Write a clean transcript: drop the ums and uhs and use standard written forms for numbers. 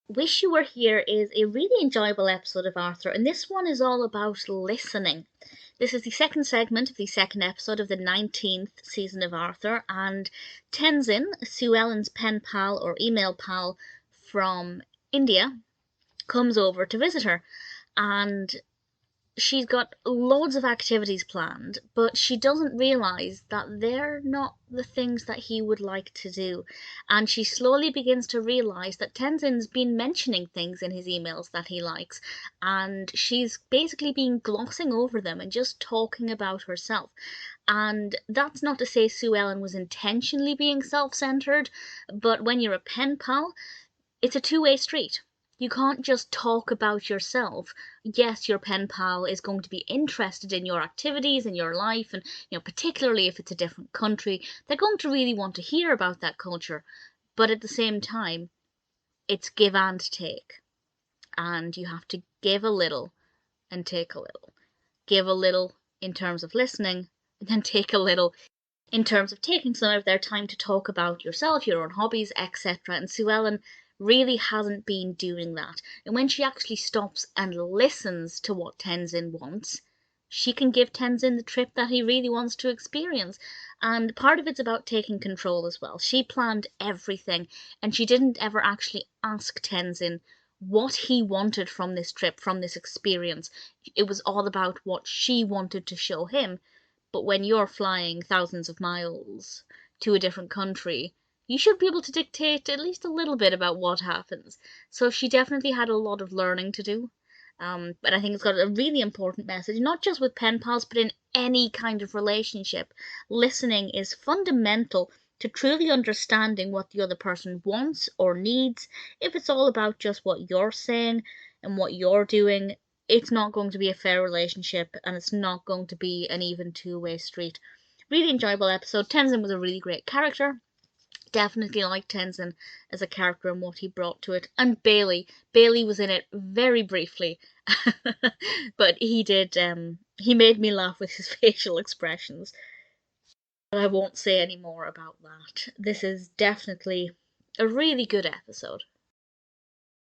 Wish You Were Here is a really enjoyable episode of Arthur, and this one is all about listening. This is the second segment of the second episode of the 19th season of Arthur, and Tenzin, Sue Ellen's pen pal or email pal from India, comes over to visit her, and she's got loads of activities planned, but she doesn't realise that they're not the things that he would like to do. And she slowly begins to realise that Tenzin's been mentioning things in his emails that he likes, and she's basically been glossing over them and just talking about herself. And that's not to say Sue Ellen was intentionally being self-centered, but when you're a pen pal, it's a two-way street. You can't just talk about yourself. Yes, your pen pal is going to be interested in your activities, in your life, and particularly if it's a different country, they're going to really want to hear about that culture. But at the same time, it's give and take. And you have to give a little and take a little. Give a little in terms of listening, and then take a little in terms of taking some of their time to talk about yourself, your own hobbies, etc. And Sue Ellen really hasn't been doing that. And when she actually stops and listens to what Tenzin wants, she can give Tenzin the trip that he really wants to experience. And part of it's about taking control as well. She planned everything, and she didn't ever actually ask Tenzin what he wanted from this trip, from this experience. It was all about what she wanted to show him. But when you're flying thousands of miles to a different country, you should be able to dictate at least a little bit about what happens. So she definitely had a lot of learning to do. But I think it's got a really important message, not just with pen pals, but in any kind of relationship. Listening is fundamental to truly understanding what the other person wants or needs. If it's all about just what you're saying and what you're doing, it's not going to be a fair relationship, and it's not going to be an even two-way street. Really enjoyable episode. Tenzin was a really great character. Definitely liked Tenzin as a character and what he brought to it. And Bailey was in it very briefly, but he made me laugh with his facial expressions. But I won't say any more about that. This is definitely a really good episode.